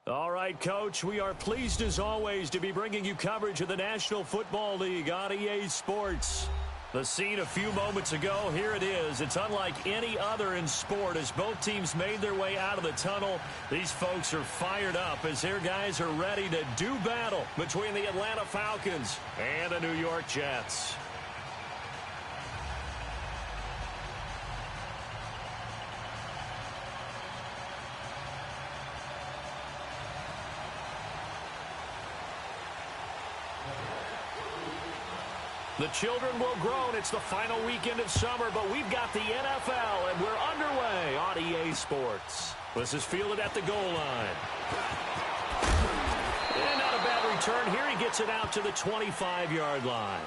All right, Coach, we are pleased as always to be bringing you coverage of the National Football League on EA Sports. The scene a few moments ago, here it is. It's unlike any other in sport as both teams made their way out of the tunnel. These folks are fired up as their guys are ready to do battle between the Atlanta Falcons and the New York Jets. The children will groan. It's the final weekend of summer, but we've got the NFL, and we're underway on EA Sports. This is fielded at the goal line. And not a bad return here. He gets it out to the 25-yard line.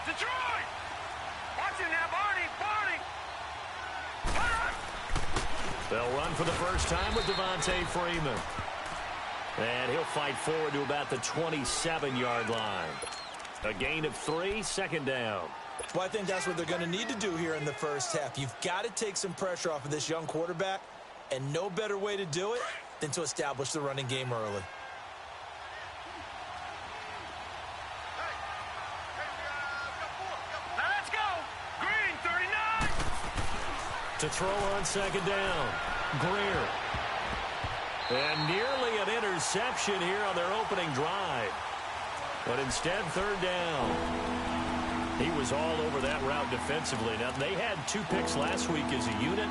Detroit! Watch it now, Barney! They'll run for the first time with Devontae Freeman. And he'll fight forward to about the 27-yard line. A gain of 3, second down. Well, I think that's what they're going to need to do here in the first half. You've got to take some pressure off of this young quarterback, and no better way to do it than to establish the running game early. To throw on second down, Greer. And nearly an interception here on their opening drive. But instead, third down. He was all over that route defensively. Now, they had 2 picks last week as a unit.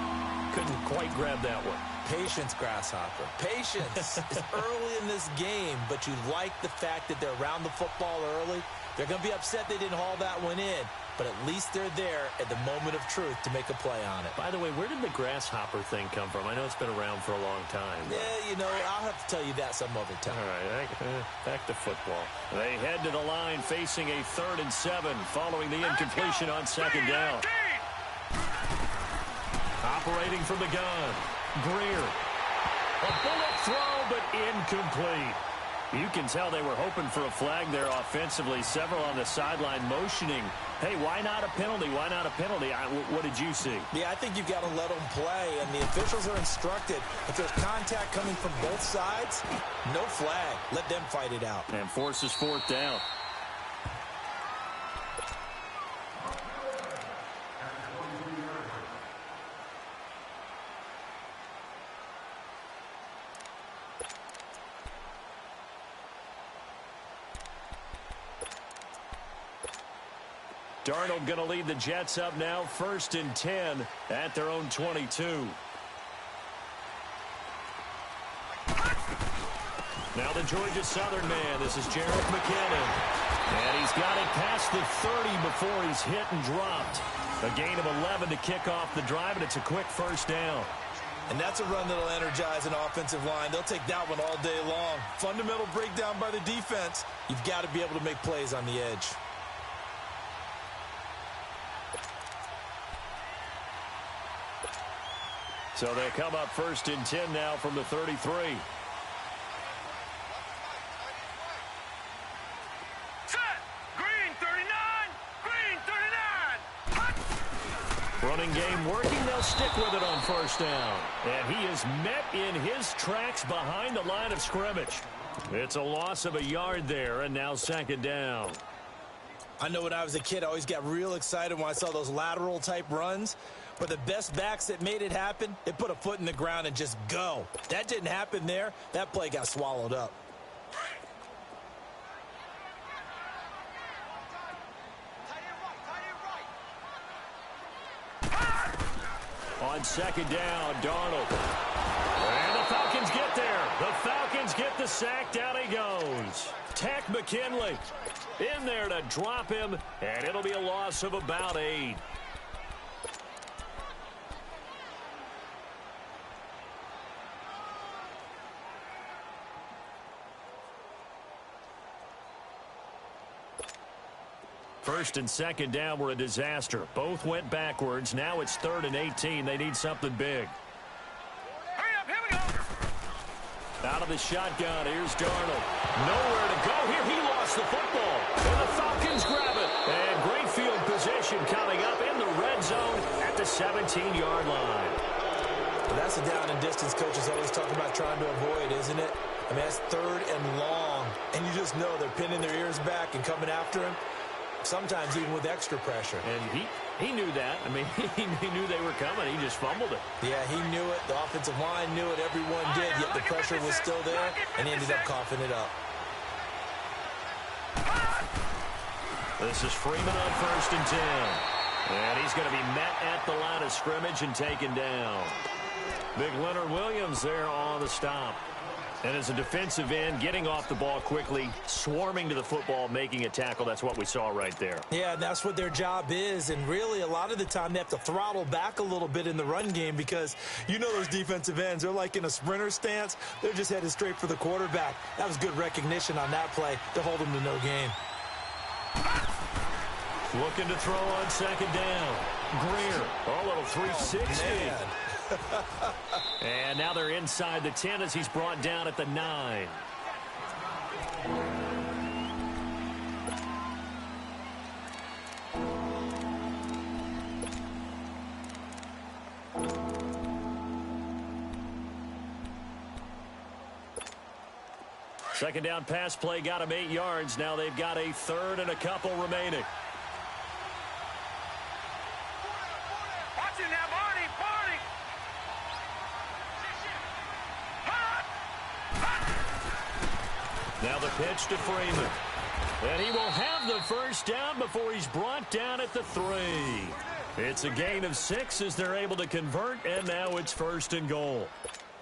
Couldn't quite grab that one. Patience, Grasshopper. Patience. It's early in this game, but you like the fact that they're around the football early. They're going to be upset they didn't haul that one in. But at least they're there at the moment of truth to make a play on it. By the way, where did the grasshopper thing come from? I know it's been around for a long time. Yeah, you know, I'll have to tell you that some other time. All right, back to football. They head to the line facing a 3rd and 7 following the incompletion on second down. Operating from the gun, Greer. A bullet throw, but incomplete. You can tell they were hoping for a flag there offensively. Several on the sideline motioning. Hey, why not a penalty? Why not a penalty? What did you see? Yeah, I think you've got to let them play, and the officials are instructed. If there's contact coming from both sides, no flag. Let them fight it out. And forces 4th down. Darnold going to lead the Jets up now, 1st and 10 at their own 22. Now the Georgia Southern man, this is Jerick McKinnon. And he's got it past the 30 before he's hit and dropped. A gain of 11 to kick off the drive, and it's a quick first down. And that's a run that'll energize an offensive line. They'll take that one all day long. Fundamental breakdown by the defense. You've got to be able to make plays on the edge. So they'll come up 1st and 10 now from the 33. Set! Green 39! Green 39! Hot! Running game working. They'll stick with it on 1st down. And he is met in his tracks behind the line of scrimmage. It's a loss of a yard there, and now 2nd down. I know when I was a kid, I always got real excited when I saw those lateral-type runs. But the best backs that made it happen, they put a foot in the ground and just go. That didn't happen there. That play got swallowed up. On 2nd down, Darnold. And the Falcons get there. The Falcons get the sack. Down he goes. Tack McKinley in there to drop him, and it'll be a loss of about 8. First and second down were a disaster. Both went backwards. Now it's 3rd and 18. They need something big. Hurry up, here we go. Out of the shotgun, here's Darnold. Nowhere to go here. He lost the football. And the Falcons grab it. And great field position coming up in the red zone at the 17-yard line. Well, that's a down and distance coaches always talk about trying to avoid, isn't it? I mean, that's 3rd and long. And you just know they're pinning their ears back and coming after him. Sometimes even with extra pressure. And he knew that. I mean, he knew they were coming. He just fumbled it. Yeah, he knew it. The offensive line knew it. Everyone did. Yet the pressure was still there, and he ended up coughing it up. This is Freeman on 1st and 10. And he's going to be met at the line of scrimmage and taken down. Big Leonard Williams there on the stop. And as a defensive end, getting off the ball quickly, swarming to the football, making a tackle. That's what we saw right there. Yeah, and that's what their job is. And really, a lot of the time, they have to throttle back a little bit in the run game because you know those defensive ends, they're like in a sprinter stance. They're just headed straight for the quarterback. That was good recognition on that play to hold them to no gain. Looking to throw on 2nd down. Greer, a little 360. And now they're inside the 10 as he's brought down at the 9. Second down pass play got him 8 yards. Now they've got a 3rd and a couple remaining. Watch it now, Barney, Barney. Now the pitch to Freeman. And he will have the first down before he's brought down at the 3. It's a gain of 6 as they're able to convert, and now it's 1st and goal.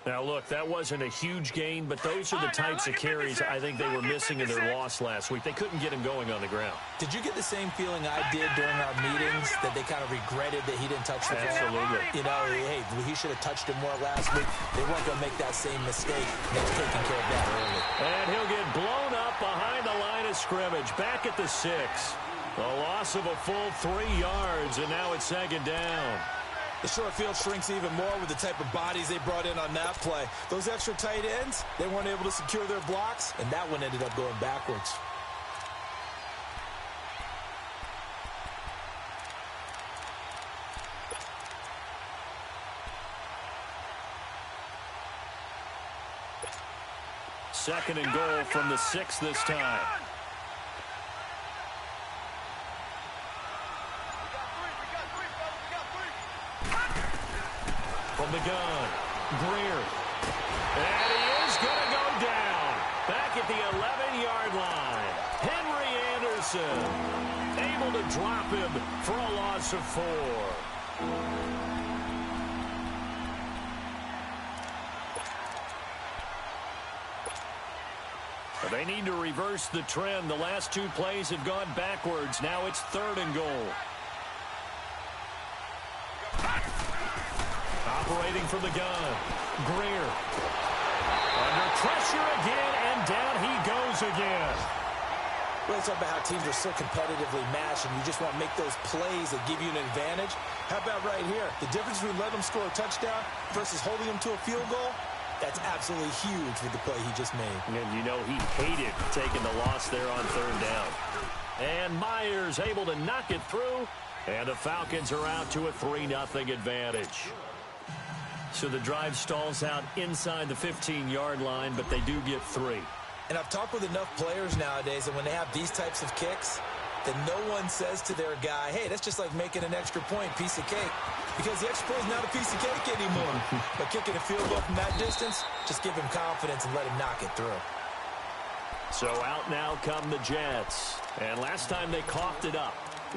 Now, look, that wasn't a huge gain, but those are the types of carries I think they were missing in their loss last week. They couldn't get him going on the ground. Did you get the same feeling I did during our meetings, that they kind of regretted that he didn't touch the ball? Absolutely. You know, hey, he should have touched him more last week. They weren't going to make that same mistake. They're taking care of that early. And he'll get blown up behind the line of scrimmage, back at the 6. A loss of a full 3 yards, and now it's 2nd down. The short field shrinks even more with the type of bodies they brought in on that play. Those extra tight ends, they weren't able to secure their blocks, and that one ended up going backwards. Second and goal from the 6 this time. From the gun, Greer. And he is going to go down. Back at the 11-yard line. Henry Anderson able to drop him for a loss of 4. They need to reverse the trend. The last 2 plays have gone backwards. Now it's 3rd and goal. Operating from the gun. Greer. Under pressure again, and down he goes again. Well, let's talk about how teams are so competitively matched, and you just want to make those plays that give you an advantage. How about right here? The difference between letting them score a touchdown versus holding them to a field goal, that's absolutely huge with the play he just made. And you know he hated taking the loss there on 3rd down. And Myers able to knock it through, and the Falcons are out to a 3-0 advantage. So the drive stalls out inside the 15-yard line, but they do get 3. And I've talked with enough players nowadays that when they have these types of kicks, that no one says to their guy, hey, that's just like making an extra point, piece of cake. Because the extra point is not a piece of cake anymore. But kicking a field goal from that distance, just give him confidence and let him knock it through. So out now come the Jets. And last time they coughed it up,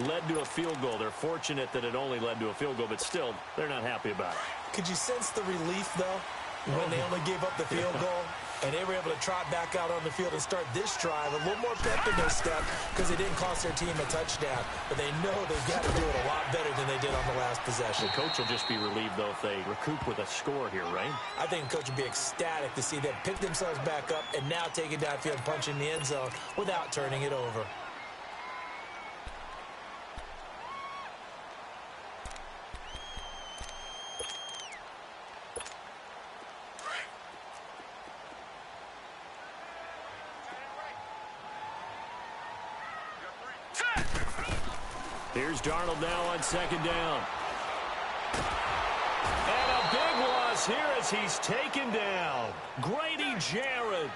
led to a field goal. They're fortunate that it only led to a field goal, but still, they're not happy about it. Could you sense the relief, though, when they only gave up the field goal? And they were able to trot back out on the field and start this drive a little more pep in their step because it didn't cost their team a touchdown. But they know they've got to do it a lot better than they did on the last possession. The coach will just be relieved, though, if they recoup with a score here, right? I think the coach would be ecstatic to see them pick themselves back up and now take it downfield and punch in the end zone without turning it over. Here's Darnold now on second down. And a big loss here as he's taken down. Grady Jarrett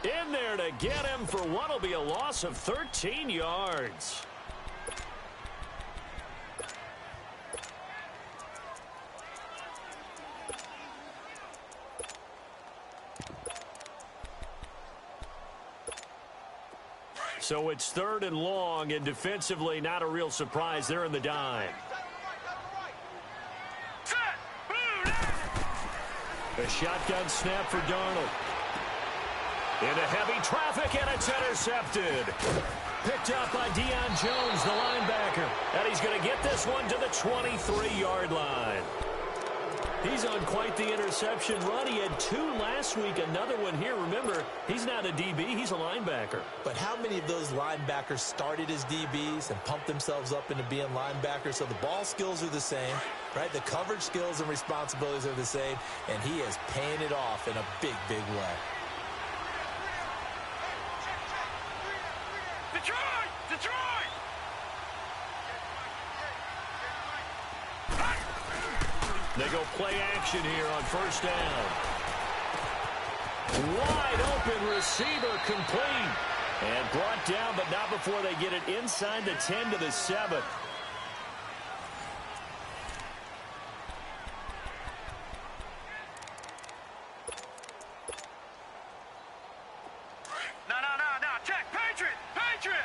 in there to get him for what will be a loss of 13 yards. So it's 3rd and long, and defensively not a real surprise. They're in the dime. A shotgun snap for Darnold. Into heavy traffic, and it's intercepted. Picked up by Deion Jones, the linebacker. And he's going to get this one to the 23-yard line. He's on quite the interception run. He had 2 last week, another one here. Remember, he's not a DB, he's a linebacker. But how many of those linebackers started as DBs and pumped themselves up into being linebackers? So the ball skills are the same, right? The coverage skills and responsibilities are the same, and he is paying it off in a big, big way. Detroit! Detroit! They go play action here on first down. Wide open receiver complete. And brought down, but not before they get it inside the 10 to the 7. No. Check. Patriot! Patriot!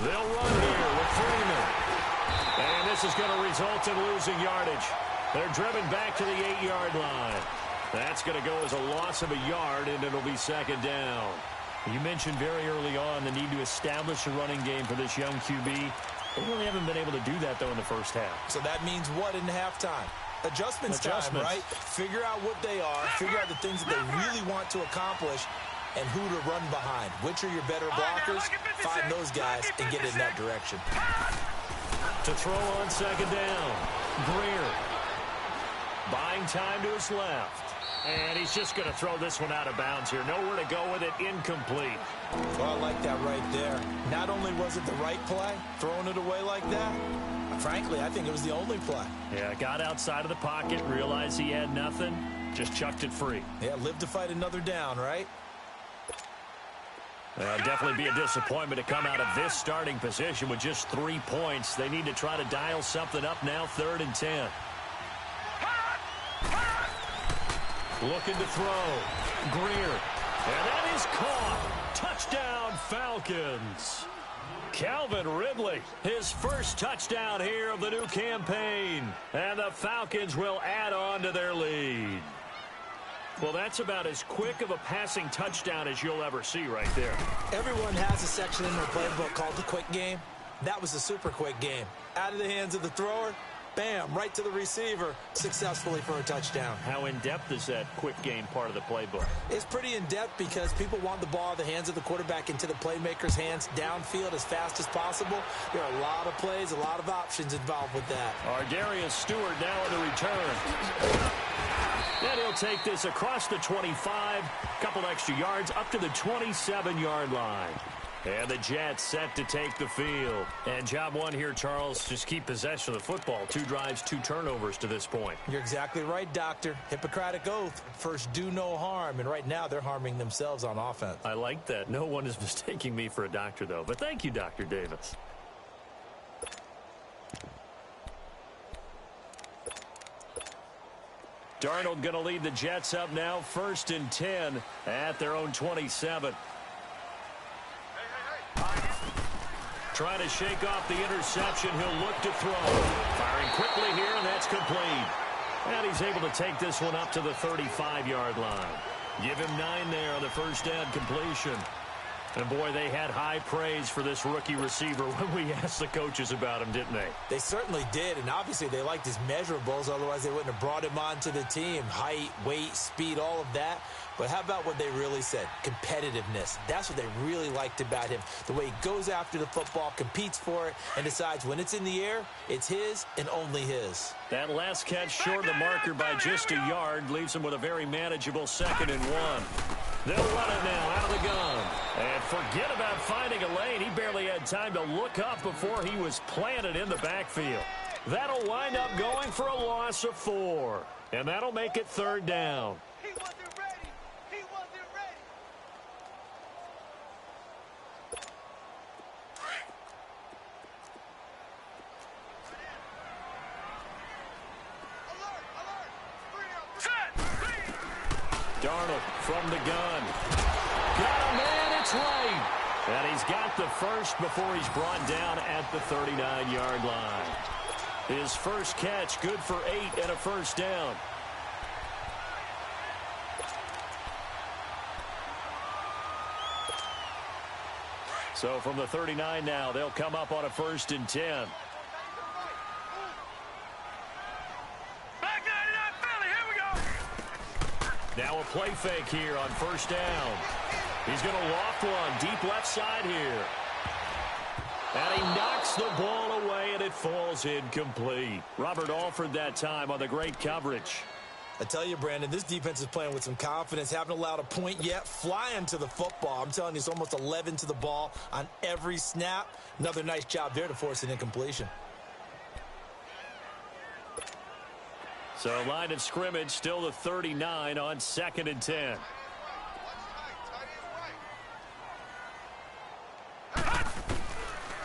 They'll run here with Freeman. And this is going to result in losing yardage. They're driven back to the 8-yard line. That's going to go as a loss of a yard, and it'll be second down. You mentioned very early on the need to establish a running game for this young QB. They really haven't been able to do that, though, in the first half. So that means what in halftime? Adjustments time, right? Figure out what they are. Figure out the things that they really want to accomplish and who to run behind. Which are your better blockers? Find those guys and get in that direction. To throw on second down. Greer buying time to his left. And he's just going to throw this one out of bounds here. Nowhere to go with it. Incomplete. Well, I like that right there. Not only was it the right play, throwing it away like that, frankly, I think it was the only play. Yeah, got outside of the pocket, realized he had nothing, just chucked it free. Yeah, live to fight another down, right? Definitely be a disappointment to come out of this starting position with just 3 points. They need to try to dial something up now, 3rd and 10. Looking to throw. Greer. And that is caught. Touchdown, Falcons. Calvin Ridley, his first touchdown here of the new campaign. And the Falcons will add on to their lead. Well, that's about as quick of a passing touchdown as you'll ever see right there. Everyone has a section in their playbook called the quick game. That was a super quick game. Out of the hands of the thrower, bam, right to the receiver, successfully for a touchdown. How in-depth is that quick game part of the playbook? It's pretty in-depth because people want the ball out of the hands of the quarterback into the playmaker's hands downfield as fast as possible. There are a lot of plays, a lot of options involved with that. Darius Stewart now on the return. And he'll take this across the 25, couple extra yards, up to the 27-yard line. And the Jets set to take the field. And job one here, Charles, just keep possession of the football. 2 drives, 2 turnovers to this point. You're exactly right, Doctor. Hippocratic oath. First, do no harm. And right now, they're harming themselves on offense. I like that. No one is mistaking me for a doctor, though. But thank you, Dr. Davis. Darnold going to lead the Jets up now, 1st and 10 at their own 27. Trying to shake off the interception. He'll look to throw. Firing quickly here, and that's complete. And he's able to take this one up to the 35-yard line. Give him 9 there on the first down completion. And, boy, they had high praise for this rookie receiver when we asked the coaches about him, didn't they? They certainly did, and obviously they liked his measurables. Otherwise, they wouldn't have brought him onto the team. Height, weight, speed, all of that. But how about what they really said? Competitiveness. That's what they really liked about him. The way he goes after the football, competes for it, and decides when it's in the air, it's his and only his. That last catch short of the marker by just a yard leaves him with a very manageable 2nd and 1. They'll run it now out of the gun. And forget about finding a lane. He barely had time to look up before he was planted in the backfield. That'll wind up going for a loss of 4. And that'll make it 3rd down. He wasn't ready. He wasn't ready. Alert, alert. Set. Darnold from the gun. Got a man, it's late. And he's got the first before he's brought down at the 39-yard line. His first catch, good for 8 and a first down. So from the 39 now, they'll come up on a 1st and 10. Back 99 Philly, here we go. Now a play fake here on 1st down. He's going to loft one deep left side here. And he knocks the ball away, and it falls incomplete. Robert Alford that time on the great coverage. I tell you, Brandon, this defense is playing with some confidence. Haven't allowed a point yet. Flying to the football. I'm telling you, it's almost 11 to the ball on every snap. Another nice job there to force an incompletion. So line of scrimmage still the 39 on 2nd and 10.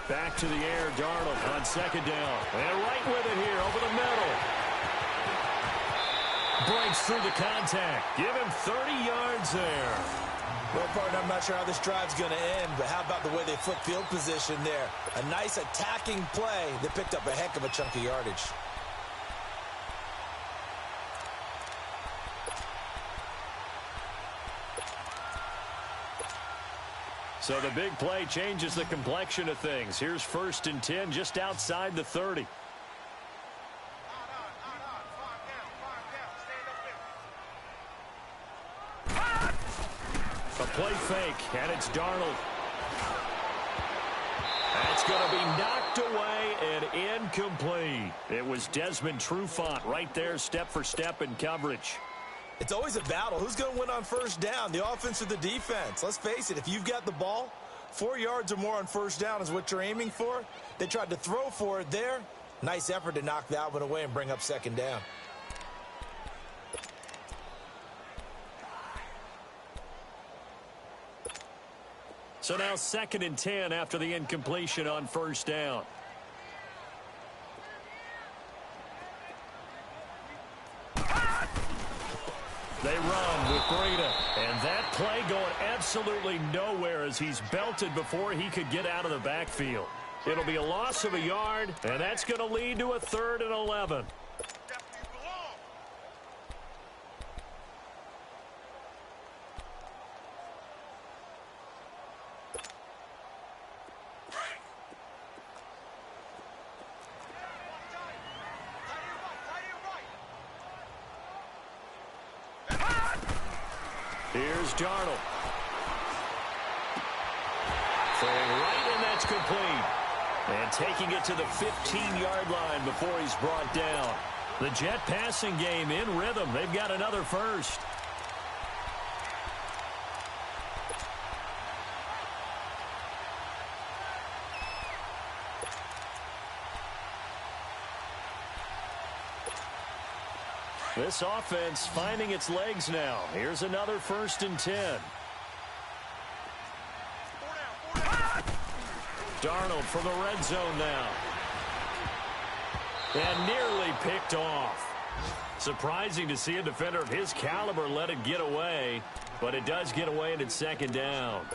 Back to the air, Darnold on 2nd down. And right with it here over the middle. Breaks through the contact. Give him 30 yards there. Well, partner, I'm not sure how this drive's going to end, but how about the way they flip field position there? A nice attacking play that picked up a heck of a chunk of yardage. So the big play changes the complexion of things. Here's 1st and 10 just outside the 30. A play fake, and it's Darnold. That's going to be knocked away and incomplete. It was Desmond Trufant right there, step for step in coverage. It's always a battle. Who's going to win on 1st down, the offense or the defense? Let's face it, if you've got the ball, 4 yards or more on 1st down is what you're aiming for. They tried to throw for it there. Nice effort to knock that one away and bring up 2nd down. So now 2nd and 10 after the incompletion on 1st down. They run with Breida, and that play going absolutely nowhere as he's belted before he could get out of the backfield. It'll be a loss of a yard, and that's going to lead to a 3rd and 11. Here's Darnold. Throwing right, and that's complete. And taking it to the 15-yard line before he's brought down. The Jet passing game in rhythm. They've got another first. This offense finding its legs now. Here's another 1st and 10. Darnold for the red zone now. And nearly picked off. Surprising to see a defender of his caliber let it get away, but it does get away and it's 2nd down.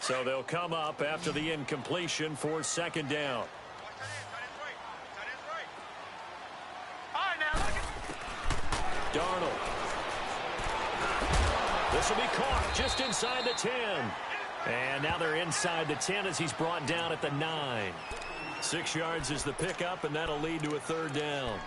So they'll come up after the incompletion for second down. Darnold. This will be caught just inside the 10. And now they're inside the 10 as he's brought down at the 9. 6 yards is the pickup, and that'll lead to a third down.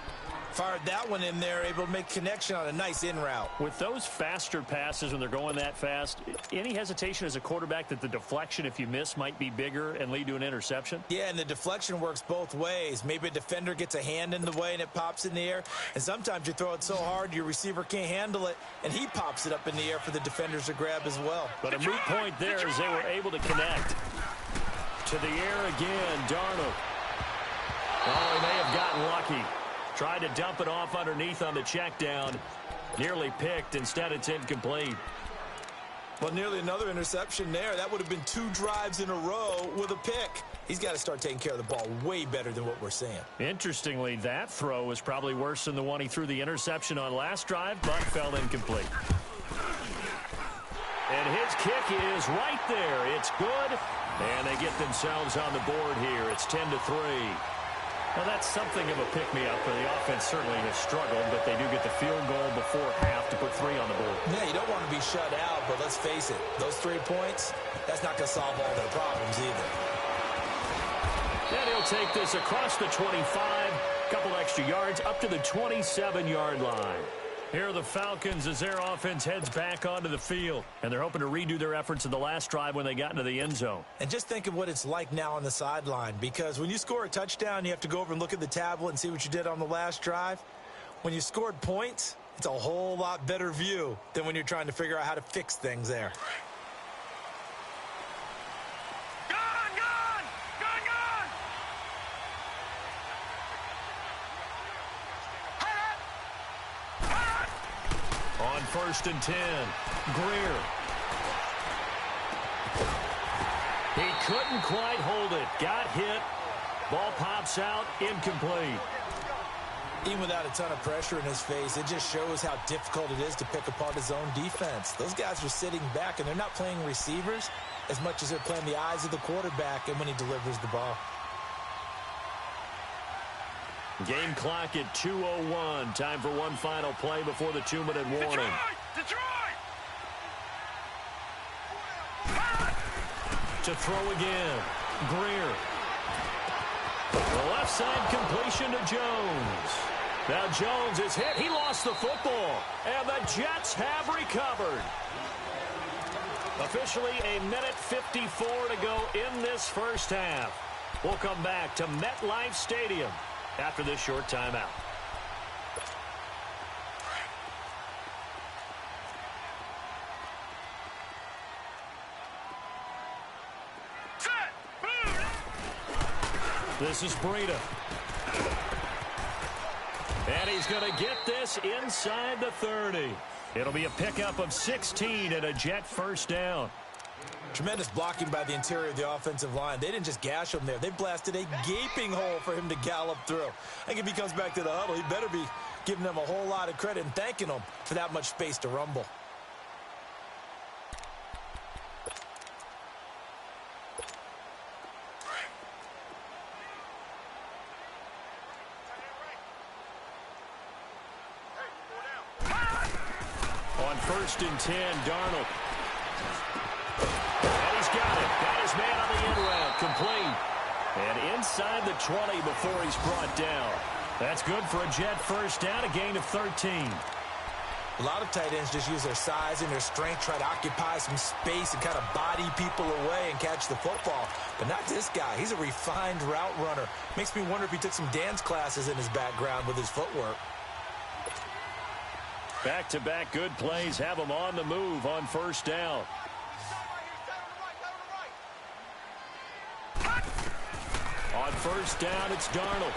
Fired that one in there, able to make connection on a nice in route. With those faster passes when they're going that fast, any hesitation as a quarterback that the deflection, if you miss, might be bigger and lead to an interception? Yeah, and the deflection works both ways. Maybe a defender gets a hand in the way and it pops in the air. And sometimes you throw it so hard your receiver can't handle it, and he pops it up in the air for the defenders to grab as well. But a moot point there as they were able to connect. To the air again, Darnold. Oh, they have gotten lucky. Tried to dump it off underneath on the check down. Nearly picked. Instead, it's incomplete. Well, nearly another interception there. That would have been 2 drives in a row with a pick. He's got to start taking care of the ball way better than what we're seeing. Interestingly, that throw was probably worse than the one he threw the interception on last drive, but fell incomplete. And his kick is right there. It's good. And they get themselves on the board here. It's 10-3. Well, that's something of a pick-me-up, for the offense certainly has struggled, but they do get the field goal before half to put 3 on the board. Yeah, you don't want to be shut out, but let's face it, those 3 points, that's not going to solve all their problems either. And he'll take this across the 25, couple extra yards, up to the 27-yard line. Here are the Falcons as their offense heads back onto the field. And they're hoping to redo their efforts in the last drive when they got into the end zone. And just think of what it's like now on the sideline. Because when you score a touchdown, you have to go over and look at the tablet and see what you did on the last drive. When you scored points, it's a whole lot better view than when you're trying to figure out how to fix things there. On 1st and 10, Greer. He couldn't quite hold it. Got hit. Ball pops out. Incomplete. Even without a ton of pressure in his face, it just shows how difficult it is to pick apart his own defense. Those guys are sitting back, and they're not playing receivers as much as they're playing the eyes of the quarterback and when he delivers the ball. Game clock at 2:01. Time for one final play before the 2-minute warning. Detroit! To throw again. Greer. The left side completion to Jones. Now Jones is hit. He lost the football. And the Jets have recovered. Officially a minute 54 to go in this first half. We'll come back to MetLife Stadium after this short timeout. This is Breida. And he's going to get this inside the 30. It'll be a pickup of 16 and a Jet first down. Tremendous blocking by the interior of the offensive line. They didn't just gash him there. They blasted a gaping hole for him to gallop through. I think if he comes back to the huddle, he better be giving them a whole lot of credit and thanking them for that much space to rumble. On 1st and 10, Darnold. And he's got it. Got his man on the end route. Complete. And inside the 20 before he's brought down. That's good for a Jet first down, a gain of 13. A lot of tight ends just use their size and their strength, try to occupy some space and kind of body people away and catch the football. But not this guy. He's a refined route runner. Makes me wonder if he took some dance classes in his background with his footwork. Back-to-back good plays have him on the move on first down. On first down, it's Darnold.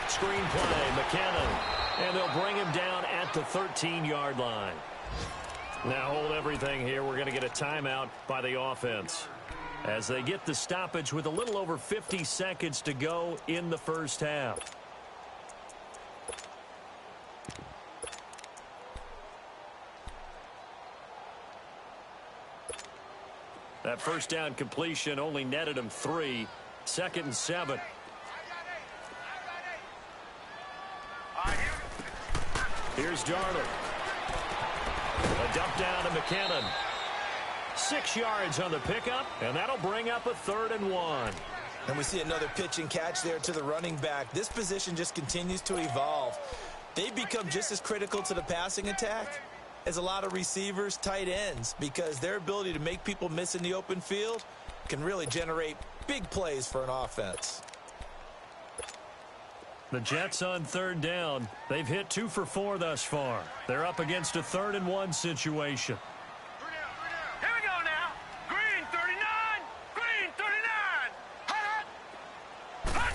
Screen play, McKinnon. And they'll bring him down at the 13-yard line. Now hold everything here. We're going to get a timeout by the offense as they get the stoppage with a little over 50 seconds to go in the first half. That first down completion only netted him 3. 2nd and 7. Here's Darnold. A dump down to McKinnon. 6 yards on the pickup, and that'll bring up a 3rd and 1. And we see another pitch and catch there to the running back. This position just continues to evolve. They become just as critical to the passing attack as a lot of receivers, tight ends, because their ability to make people miss in the open field can really generate big plays for an offense. The Jets on 3rd down. They've hit 2 for 4 thus far. They're up against a 3rd and 1 situation. Here we go now. Green 39. Green 39. Hut.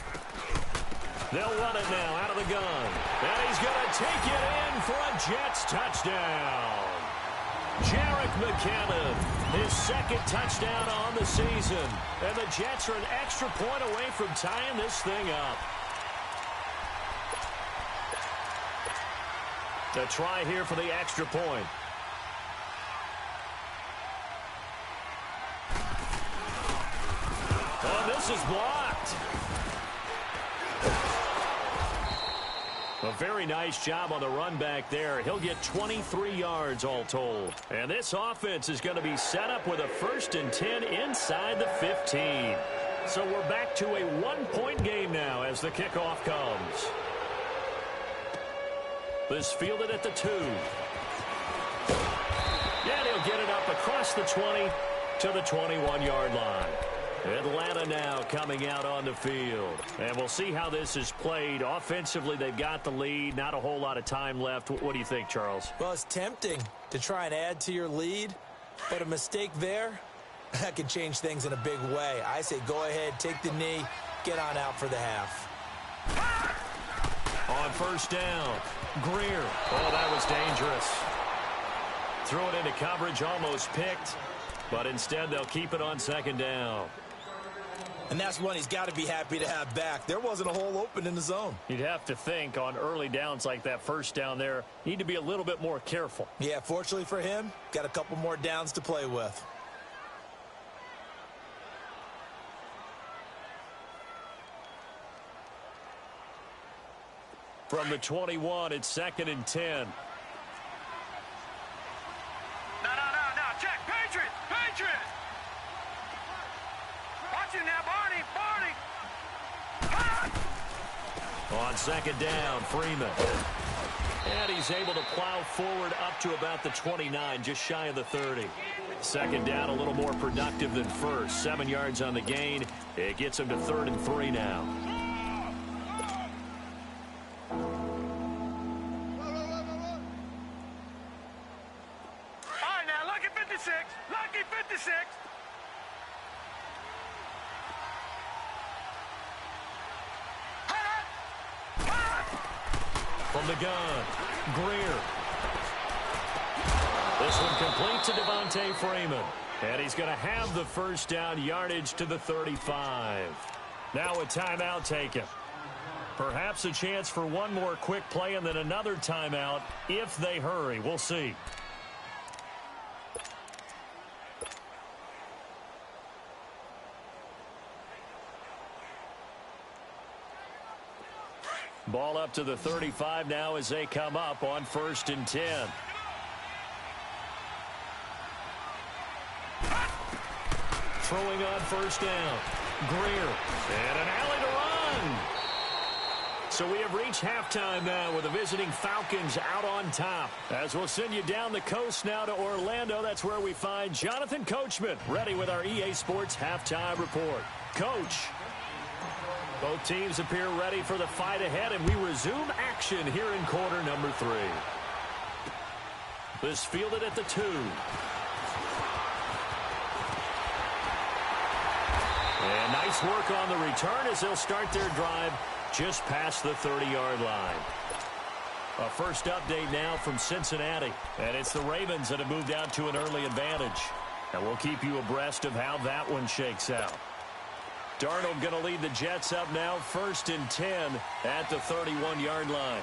They'll run it now out of the gun. And he's going to take it in for a Jets touchdown. Jerick McKinnon, his 2nd touchdown on the season. And the Jets are an extra point away from tying this thing up. The try here for the extra point. Oh, this is blocked. A very nice job on the run back there. He'll get 23 yards all told. And this offense is going to be set up with a 1st and 10 inside the 15. So we're back to a 1-point game now as the kickoff comes. This fielded at the 2. And he'll get it up across the 20 to the 21-yard line. Atlanta now coming out on the field. And we'll see how this is played. Offensively, they've got the lead. Not a whole lot of time left. What do you think, Charles? Well, it's tempting to try and add to your lead, but a mistake there, that could change things in a big way. I say go ahead, take the knee, get on out for the half. On 1st down, Greer. Oh, that was dangerous. Threw it into coverage, almost picked, but instead they'll keep it on 2nd down. And that's one he's got to be happy to have back. There wasn't a hole open in the zone. You'd have to think on early downs like that 1st down there, need to be a little bit more careful. Yeah, fortunately for him, got a couple more downs to play with. From the 21, it's 2nd and 10. No. Check. Patriots. Watch it now, Barney. Hut. On 2nd down, Freeman. And he's able to plow forward up to about the 29, just shy of the 30. 2nd down, a little more productive than 1st. 7 yards on the gain. It gets him to 3rd and 3 now. Lucky 56. From the gun, Greer. This one complete to Devontae Freeman. And he's going to have the 1st down, yardage to the 35. Now a timeout taken. Perhaps a chance for one more quick play and then another timeout if they hurry. We'll see. Ball up to the 35 now as they come up on 1st and 10. Throwing on 1st down. Greer. And an alley to run. So we have reached halftime now with the visiting Falcons out on top. As we'll send you down the coast now to Orlando. That's where we find Jonathan Coachman ready with our EA Sports halftime report. Coach. Both teams appear ready for the fight ahead, and we resume action here in quarter number 3. This fielded at the 2. And nice work on the return as they'll start their drive just past the 30-yard line. A first update now from Cincinnati, and it's the Ravens that have moved out to an early advantage. And we'll keep you abreast of how that one shakes out. Darnold going to lead the Jets up now, 1st and 10 at the 31-yard line.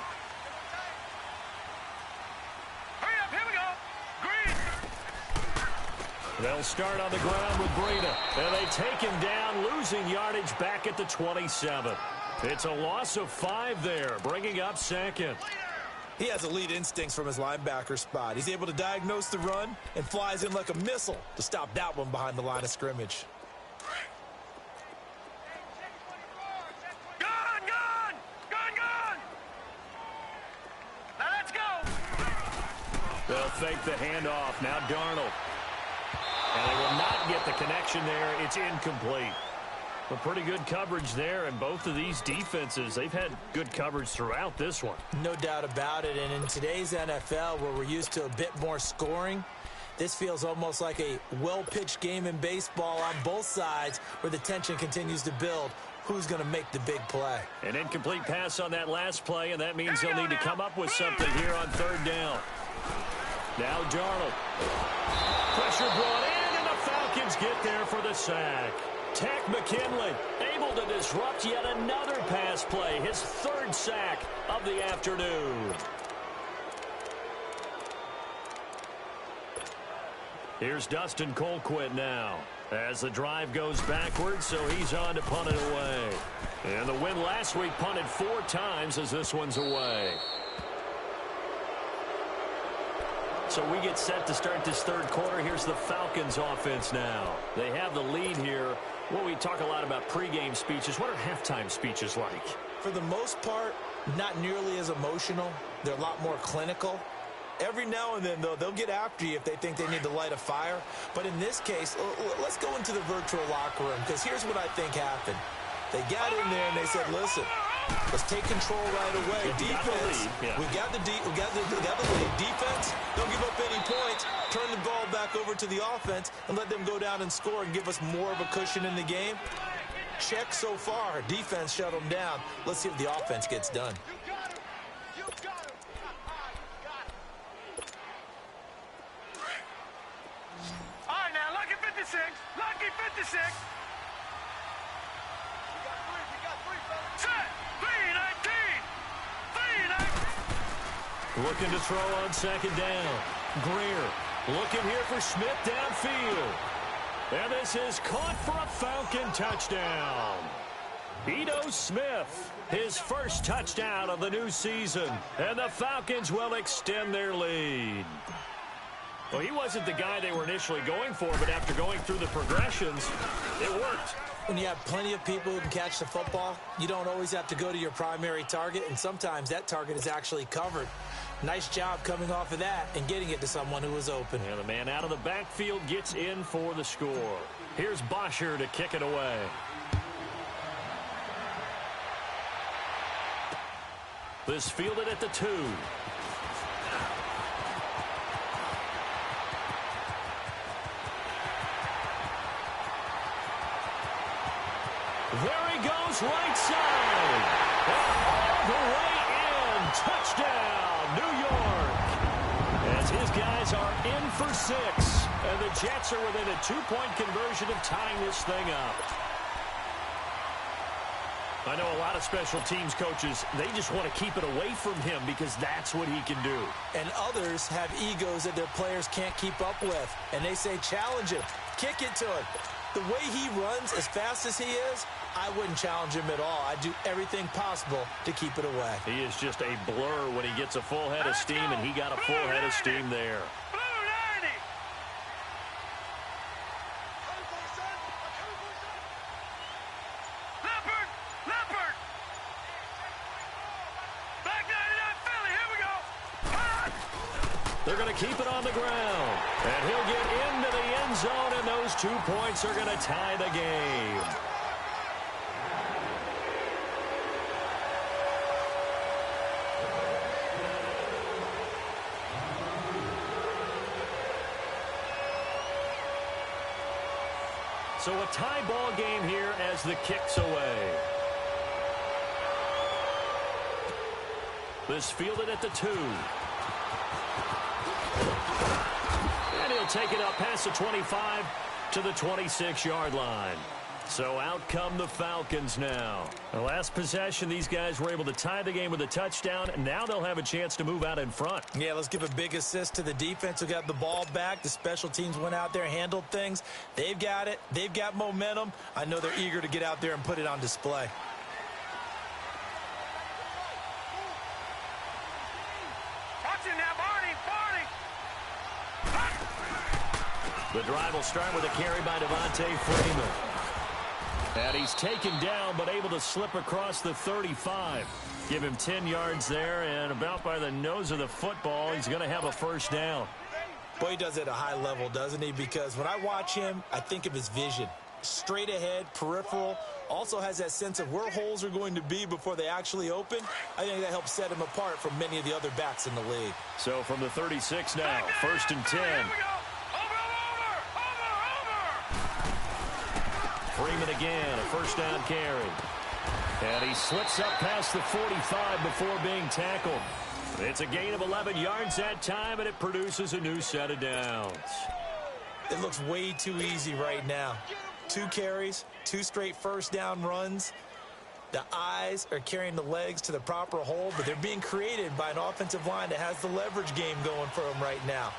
Hurry up, here we go. Green. They'll start on the ground with Breida. And they take him down, losing yardage back at the 27. It's a loss of 5 there, bringing up second. He has elite instincts from his linebacker spot. He's able to diagnose the run and flies in like a missile to stop that one behind the line of scrimmage. They'll fake the handoff. Now Darnold. And they will not get the connection there. It's incomplete. But pretty good coverage there, and both of these defenses, they've had good coverage throughout this one. No doubt about it, and in today's NFL, where we're used to a bit more scoring, this feels almost like a well-pitched game in baseball on both sides where the tension continues to build. Who's going to make the big play? An incomplete pass on that last play, and that means they'll need to come up with something here on 3rd down. Now Darnold. Pressure brought in, and the Falcons get there for the sack. Tech McKinley able to disrupt yet another pass play. His 3rd sack of the afternoon. Here's Dustin Colquitt now. As the drive goes backwards, so he's on to punt it away. And the win last week punted 4 times as this one's away. So we get set to start this 3rd quarter. Here's the Falcons offense now. They have the lead here. Well, we talk a lot about pregame speeches. What are halftime speeches like? For the most part, not nearly as emotional. They're a lot more clinical. Every now and then, though, they'll get after you if they think they need to light a fire. But in this case, let's go into the virtual locker room, because here's what I think happened. They got in there and they said, listen, let's take control right away. Defense, we got the lead. Defense, don't give up any points. Turn the ball back over to the offense and let them go down and score and give us more of a cushion in the game. Check so far. Defense shut them down. Let's see if the offense gets done. All right, now, lucky 56. Lucky 56. Set. 3-19. 3-19. Looking to throw on 2nd down. Greer looking here for Smith downfield. And this is caught for a Falcon touchdown. Ito Smith, his 1st touchdown of the new season. And the Falcons will extend their lead. Well, he wasn't the guy they were initially going for, but after going through the progressions, it worked. When you have plenty of people who can catch the football, you don't always have to go to your primary target, and sometimes that target is actually covered. Nice job coming off of that and getting it to someone who was open. And the man out of the backfield gets in for the score. Here's Bosher to kick it away. This fielded at the 2. There he goes, right side. All the way in. Touchdown, New York. As his guys are in for 6. And the Jets are within a 2-point conversion of tying this thing up. I know a lot of special teams coaches, they just want to keep it away from him because that's what he can do. And others have egos that their players can't keep up with. And they say, challenge him. Kick it to him. The way he runs, as fast as he is, I wouldn't challenge him at all. I'd do everything possible to keep it away. He is just a blur when he gets a full head of steam, and he got a full head of steam there. Blue 90. Leopard. Leopard. Back 99 Philly. Here we go. They're going to keep it on the ground. And he'll get into the end zone, and those 2 points are going to tie the game. So a tie ball game here as the kick's away. This fielded at the 2. And he'll take it up past the 25 to the 26-yard line. So out come the Falcons now. The last possession, these guys were able to tie the game with a touchdown, and now they'll have a chance to move out in front. Yeah, let's give a big assist to the defense who got the ball back. The special teams went out there, handled things. They've got it. They've got momentum. I know they're eager to get out there and put it on display. The drive will start with a carry by Devontae Freeman. And he's taken down, but able to slip across the 35. Give him 10 yards there, and about by the nose of the football, he's going to have a first down. Boy, he does it at a high level, doesn't he? Because when I watch him, I think of his vision. Straight ahead, peripheral, also has that sense of where holes are going to be before they actually open. I think that helps set him apart from many of the other backs in the league. So from the 36 now, 1st and 10. Freeman again, a first down carry. And he slips up past the 45 before being tackled. It's a gain of 11 yards that time, and it produces a new set of downs. It looks way too easy right now. 2 carries, 2 straight first down runs. The eyes are carrying the legs to the proper hole, but they're being created by an offensive line that has the leverage game going for them right now.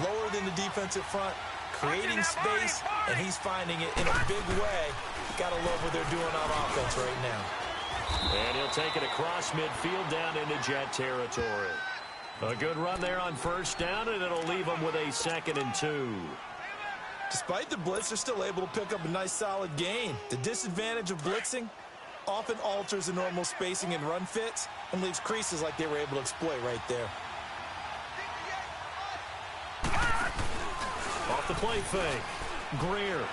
Lower than the defensive front, creating space, and he's finding it in a big way. Gotta love what they're doing on offense right now. And he'll take it across midfield down into Jet territory. A good run there on first down, and it'll leave them with a 2nd and 2. Despite the blitz, they're still able to pick up a nice solid gain. The disadvantage of blitzing often alters the normal spacing and run fits and leaves creases like they were able to exploit right there. Off the play fake. Greer.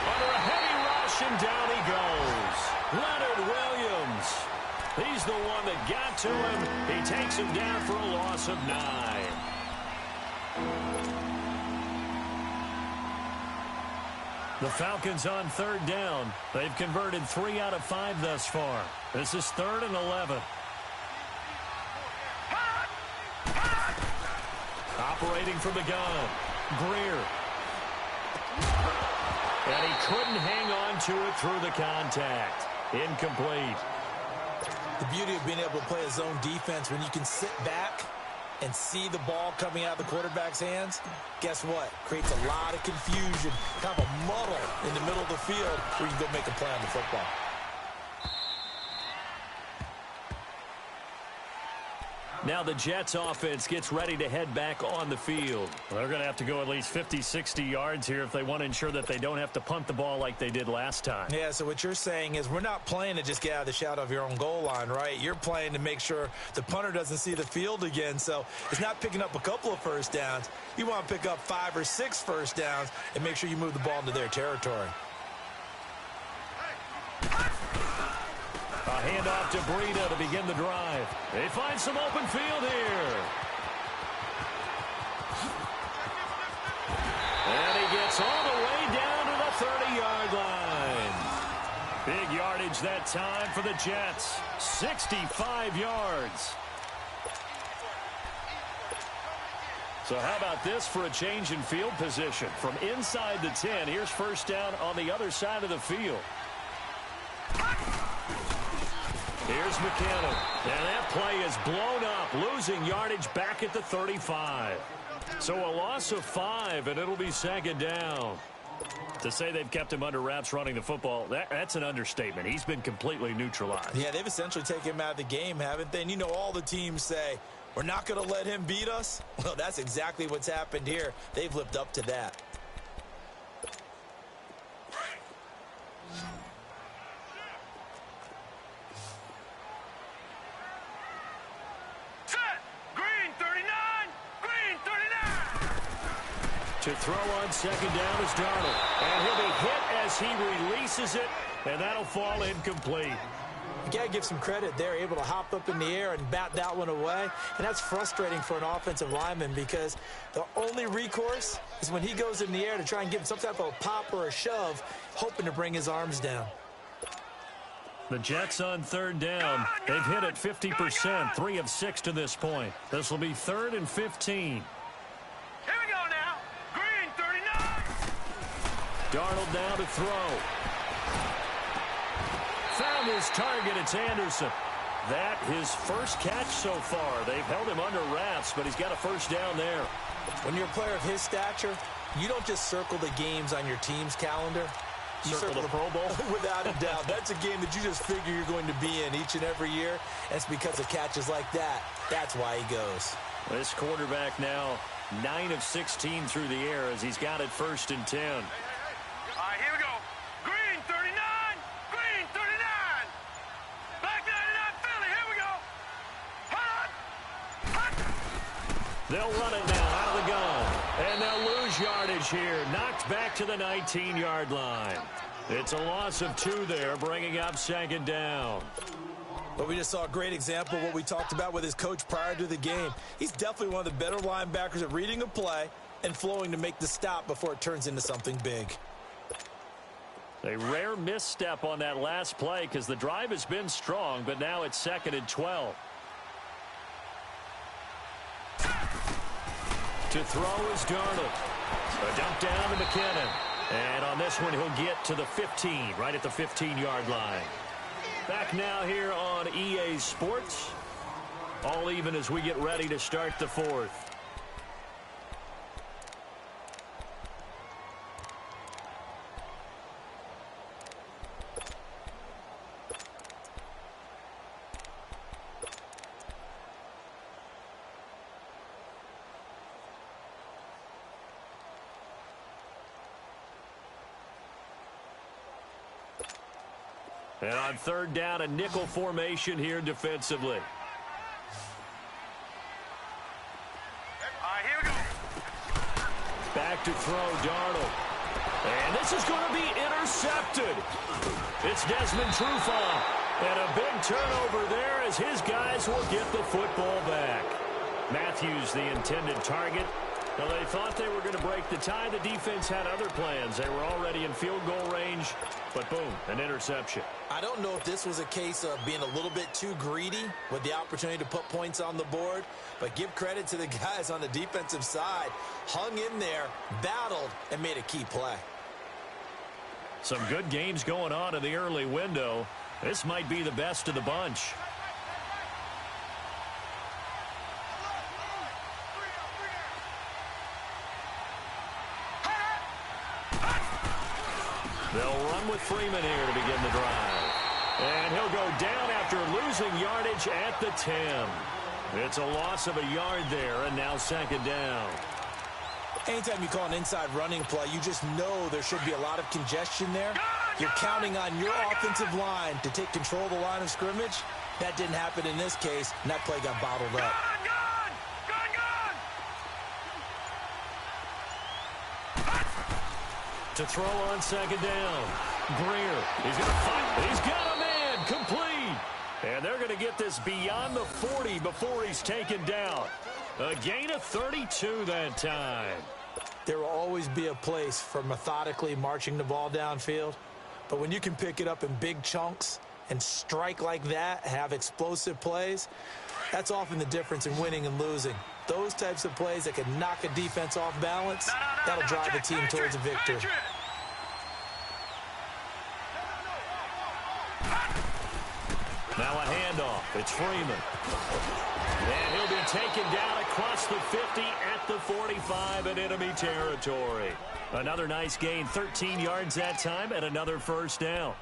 Under a heavy rush, and down he goes. Leonard Williams. He's the one that got to him. He takes him down for a loss of 9. The Falcons on 3rd down. They've converted 3 out of 5 thus far. This is 3rd and 11. Operating from the gun. Greer. And he couldn't hang on to it through the contact. Incomplete. The beauty of being able to play a zone defense when you can sit back and see the ball coming out of the quarterback's hands, guess what? Creates a lot of confusion, kind of a muddle in the middle of the field where you can go make a play on the football. Now the Jets offense gets ready to head back on the field. They're going to have to go at least 50, 60 yards here if they want to ensure that they don't have to punt the ball like they did last time. Yeah, so what you're saying is we're not playing to just get out of the shadow of your own goal line, right? You're playing to make sure the punter doesn't see the field again. So it's not picking up a couple of first downs. You want to pick up 5 or 6 first downs and make sure you move the ball into their territory. A handoff to Breida to begin the drive. They find some open field here. And he gets all the way down to the 30-yard line. Big yardage that time for the Jets. 65 yards. So how about this for a change in field position? From inside the 10, here's first down on the other side of the field. Here's McKinnon, and that play is blown up, losing yardage back at the 35. So a loss of 5, and it'll be 2nd down. To say they've kept him under wraps running the football, that's an understatement. He's been completely neutralized. Yeah, they've essentially taken him out of the game, haven't they? And you know all the teams say, we're not going to let him beat us. Well, that's exactly what's happened here. They've lived up to that. To throw on 2nd down is Darnold. And he'll be hit as he releases it, and that'll fall incomplete. You got to give some credit there, able to hop up in the air and bat that one away. And that's frustrating for an offensive lineman because the only recourse is when he goes in the air to try and give some type of a pop or a shove, hoping to bring his arms down. The Jets on 3rd down. They've hit it 50%, 3 of 6 to this point. This will be 3rd and 15. Darnold now to throw. Found his target. It's Anderson. That his first catch so far. They've held him under wraps, but he's got a first down there. When you're a player of his stature, you don't just circle the games on your team's calendar. You circle the Pro Bowl? Without a doubt. That's a game that you just figure you're going to be in each and every year. And it's because of catches like that. That's why he goes. This quarterback now 9 of 16 through the air as he's got it 1st and 10. All right, here we go. Green 39. Green 39. Black 99 Philly. Here we go. Hot. Hot. They'll run it now out of the gun. And they'll lose yardage here. Knocked back to the 19-yard line. It's a loss of 2 there, bringing up 2nd down. But we just saw a great example of what we talked about with his coach prior to the game. He's definitely one of the better linebackers at reading a play and flowing to make the stop before it turns into something big. A rare misstep on that last play because the drive has been strong, but now it's 2nd and 12. To throw is Darnold. A dump down to McKinnon. And on this one, he'll get to the 15, right at the 15-yard line. Back now here on EA Sports. All even as we get ready to start the 4th. And on 3rd down, a nickel formation here defensively. All right, here we go. Back to throw, Darnold. And this is going to be intercepted. It's Desmond Trufant. And a big turnover there as his guys will get the football back. Matthews, the intended target. Well, they thought they were going to break the tie. The defense had other plans. They were already in field goal range. But boom, an interception. I don't know if this was a case of being a little bit too greedy with the opportunity to put points on the board, but give credit to the guys on the defensive side. Hung in there, battled, and made a key play. Some good games going on in the early window. This might be the best of the bunch. They'll run with Freeman here to begin the drive. And he'll go down after losing yardage at the 10. It's a loss of a yard there, and now 2nd down. Anytime you call an inside running play, you just know there should be a lot of congestion there. You're counting on your offensive line to take control of the line of scrimmage. That didn't happen in this case, and that play got bottled up. To throw on 2nd down. Greer, he's going to fight. He's got a man complete. And they're going to get this beyond the 40 before he's taken down. A gain of 32 that time. There will always be a place for methodically marching the ball downfield. But when you can pick it up in big chunks and strike like that, have explosive plays, that's often the difference in winning and losing. Those types of plays that can knock a defense off balance, that'll drive the team towards a victory. Now a handoff. It's Freeman. And he'll be taken down across the 50 at the 45 in enemy territory. Another nice gain, 13 yards that time, and another first down.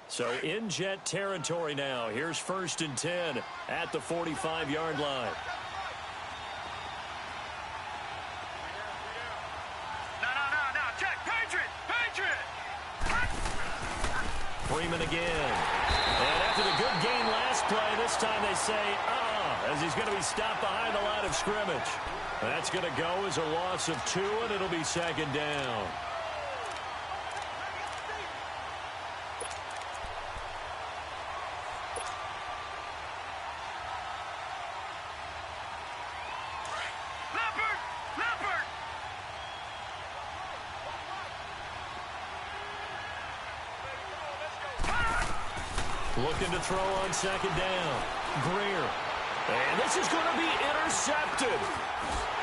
So in Jet territory now. Here's 1st and 10 at the 45-yard line. Freeman again. And after the good gain last play, this time they say, as he's going to be stopped behind the line of scrimmage. That's going to go as a loss of 2, and it'll be 2nd down. Looking to throw on second down. Greer. And this is going to be intercepted.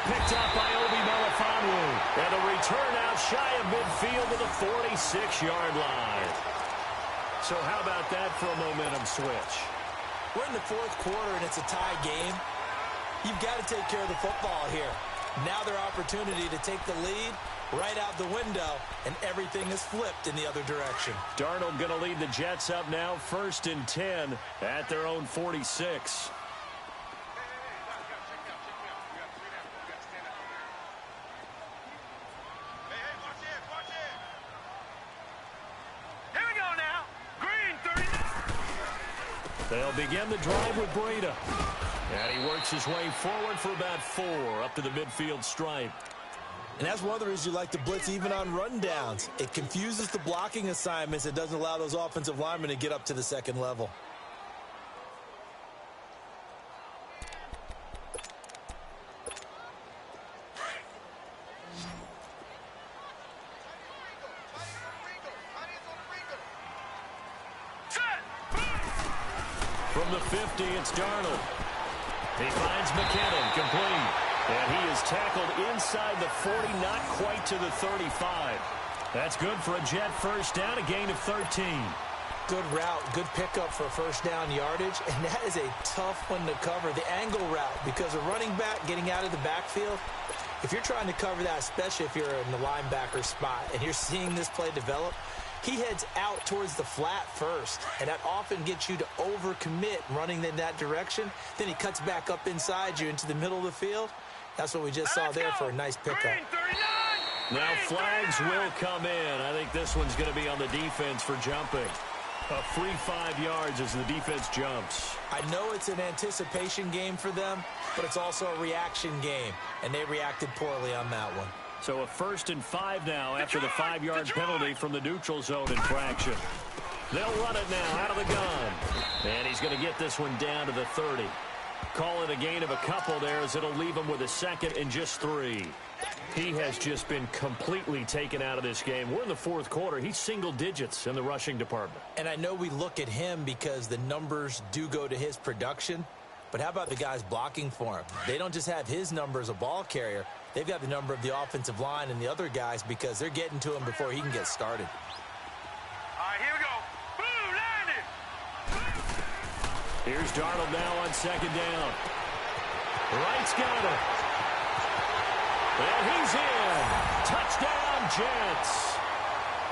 Picked up by Obi Melifonwu. And a return out shy of midfield to the 46-yard line. So how about that for a momentum switch? We're in the fourth quarter, and it's a tie game. You've got to take care of the football here. Now their opportunity to take the lead right out the window, and everything is flipped in the other direction. Darnold going to lead the Jets up now, 1st and 10 at their own 46. They'll begin the drive with Breida. And he works his way forward for about 4 up to the midfield stripe. And that's one of the reasons you like to blitz even on rundowns. It confuses the blocking assignments. It doesn't allow those offensive linemen to get up to the second level. From the 50, it's Darnold. He finds McKinnon, complete. And he is tackled inside the 40, not quite to the 35. That's good for a Jet first down, a gain of 13. Good route, good pickup for first down yardage, and that is a tough one to cover, the angle route, because a running back getting out of the backfield, if you're trying to cover that, especially if you're in the linebacker spot, and you're seeing this play develop, he heads out towards the flat first, and that often gets you to overcommit running in that direction. Then he cuts back up inside you into the middle of the field. That's what we just saw there for a nice pickup. Now flags will come in. I think this one's going to be on the defense for jumping. A free 5 yards as the defense jumps. I know it's an anticipation game for them, but it's also a reaction game, and they reacted poorly on that one. So a 1st and 5 now after the 5-yard penalty from the neutral zone infraction. They'll run it now out of the gun. And he's going to get this one down to the 30. Call it a gain of a couple there as it'll leave him with a 2nd and just 3. He has just been completely taken out of this game. We're in the fourth quarter. He's single digits in the rushing department. And I know we look at him because the numbers do go to his production. But how about the guys blocking for him? They don't just have his number as a ball carrier. They've got the number of the offensive line and the other guys because they're getting to him before he can get started. All right, here we go. Boom, landed. Here's Darnold now on 2nd down. Wright's got it. And he's in. Touchdown, Jets.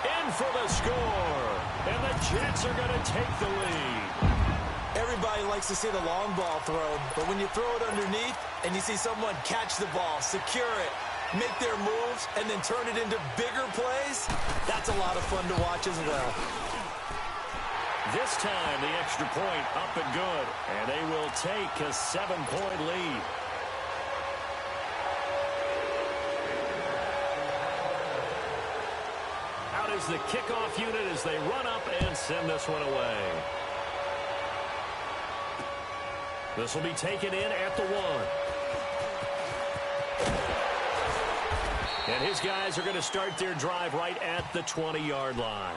In for the score. And the Jets are going to take the lead. Everybody likes to see the long ball thrown, but when you throw it underneath and you see someone catch the ball, secure it, make their moves, and then turn it into bigger plays, that's a lot of fun to watch as well. This time, the extra point up and good, and they will take a 7-point lead. Out is the kickoff unit as they run up and send this one away. This will be taken in at the 1. And his guys are going to start their drive right at the 20-yard line.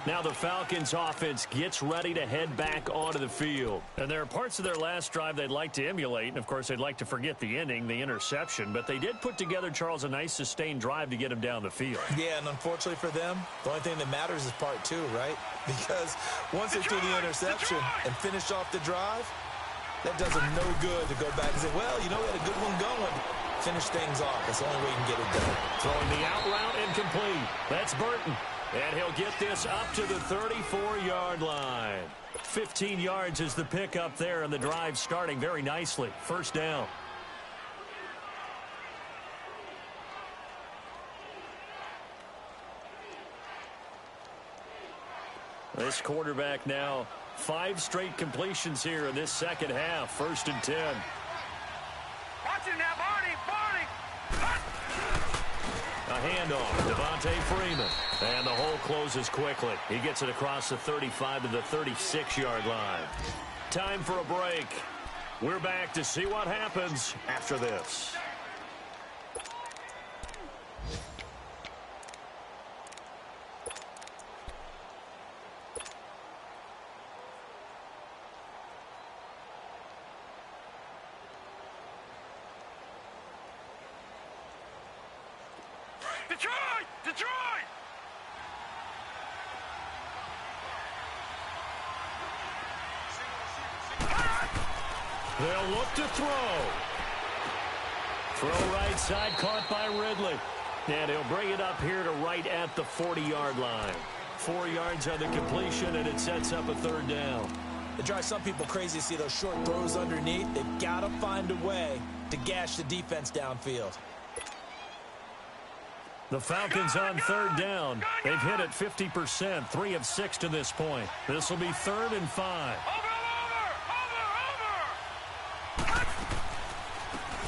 Now the Falcons offense gets ready to head back onto the field. And there are parts of their last drive they'd like to emulate. And, of course, they'd like to forget the ending, the interception. But they did put together, Charles, a nice sustained drive to get him down the field. Yeah, and unfortunately for them, the only thing that matters is part 2, right? Because once they do the interception and finish off the drive, that does them no good to go back and say, well, you know, we had a good one going. Finish things off. That's the only way you can get it done. Throwing the out route incomplete. That's Burton. And he'll get this up to the 34-yard line. 15 yards is the pickup there, and the drive starting very nicely. First down. This quarterback now, 5 straight completions here in this second half. 1st and 10. Watch him now, Barney. A handoff, Devontae Freeman. And the hole closes quickly. He gets it across the 35 to the 36-yard line. Time for a break. We're back to see what happens after this. Detroit! Detroit! They'll look to throw. Throw right side, caught by Ridley. And he'll bring it up here to right at the 40-yard line. 4 yards on the completion, and it sets up a third down. It drives some people crazy to see those short throws underneath. They've got to find a way to gash the defense downfield. The Falcons on third down. They've hit it 50%, 3 of 6 to this point. This will be 3rd and 5.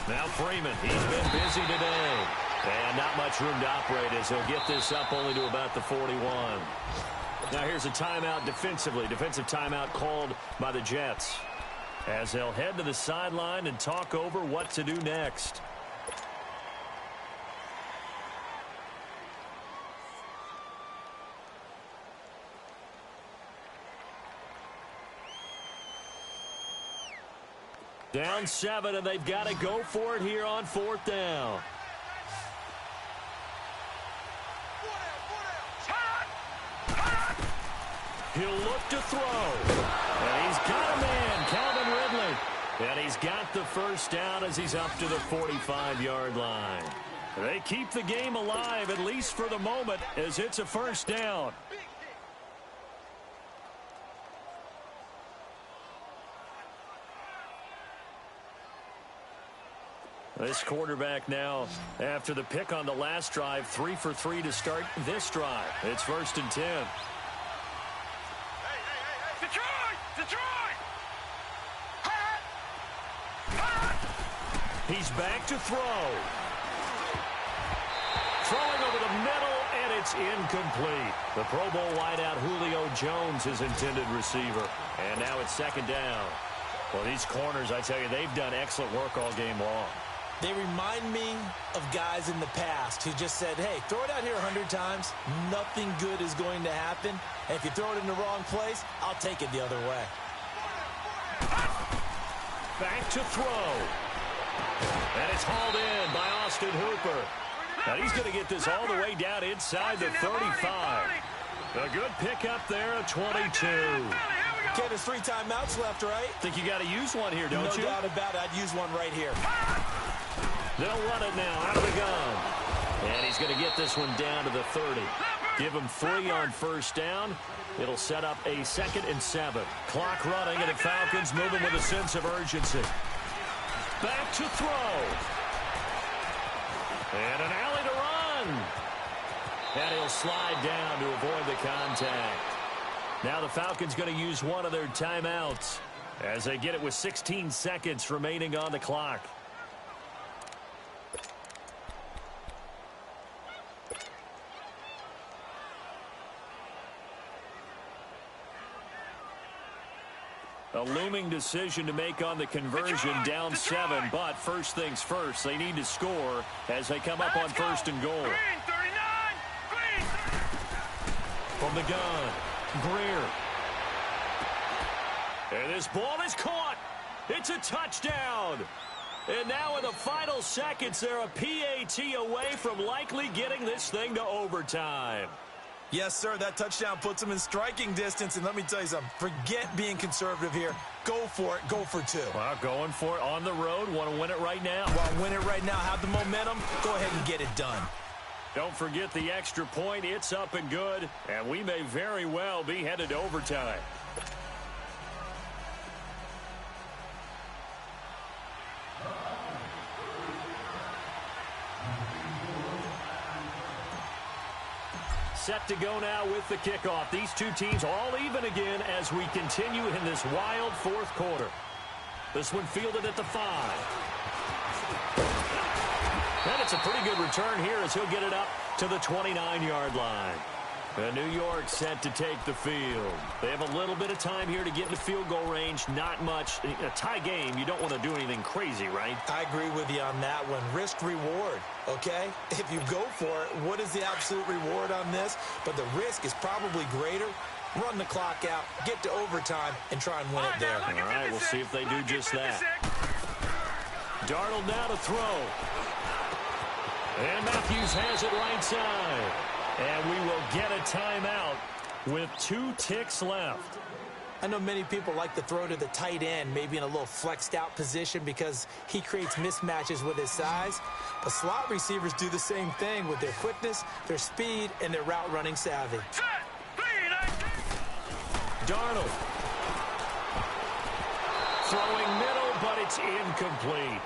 Now Freeman, he's been busy today. And not much room to operate as he'll get this up only to about the 41. Now here's a timeout defensively. Defensive timeout called by the Jets. As they'll head to the sideline and talk over what to do next. Down 7, and they've got to go for it here on 4th down. He'll look to throw. And he's got a man, Calvin Ridley. And he's got the first down as he's up to the 45-yard line. They keep the game alive, at least for the moment, as it's a first down. This quarterback now, after the pick on the last drive, 3 for 3 to start this drive. It's 1st and 10. Detroit! Detroit! He's back to throw. Throwing over the middle, and it's incomplete. The Pro Bowl wideout Julio Jones is intended receiver. And now it's 2nd down. Well, these corners, I tell you, they've done excellent work all game long. They remind me of guys in the past who just said, hey, throw it out here 100 times. Nothing good is going to happen. And if you throw it in the wrong place, I'll take it the other way. Back to throw. And it's hauled in by Austin Hooper. Now he's going to get this all the way down inside the 35. A good pickup there at 22. Okay, there's 3 timeouts left, right? Think you got to use one here, don't you? No doubt about it. I'd use one right here. They'll run it now out of the gun. And he's going to get this one down to the 30. Give him 3 on first down. It'll set up a 2nd and 7. Clock running, and the Falcons moving with a sense of urgency. Back to throw. And an alley to run. And he'll slide down to avoid the contact. Now the Falcons going to use one of their timeouts as they get it with 16 seconds remaining on the clock. A looming decision to make on the conversion, down 7, but first things first, they need to score as they come up on 1st and goal. Green 39! Green! From the gun, Greer. And this ball is caught. It's a touchdown. And now in the final seconds, they're a PAT away from likely getting this thing to overtime. Yes, sir, that touchdown puts them in striking distance. And let me tell you something, forget being conservative here. Go for it. Go for 2. Well, going for it on the road. Want to win it right now? Want to win it right now, have the momentum, go ahead and get it done. Don't forget the extra point. It's up and good, and we may very well be headed to overtime. Set to go now with the kickoff. These two teams all even again as we continue in this wild 4th quarter. This one fielded at the 5. And it's a pretty good return here as he'll get it up to the 29-yard line. New York set to take the field. They have a little bit of time here to get into field goal range. Not much. A tie game, you don't want to do anything crazy, right? I agree with you on that one. Risk-reward, okay? If you go for it, what is the absolute reward on this? But the risk is probably greater. Run the clock out, get to overtime, and try and win it there. All right, we'll see if they do just that. Darnold now to throw. And Matthews has it right side. And we will get a timeout with 2 ticks left. I know many people like to throw to the tight end, maybe in a little flexed out position because he creates mismatches with his size. But slot receivers do the same thing with their quickness, their speed, and their route running savvy. Darnold. Throwing middle, but it's incomplete.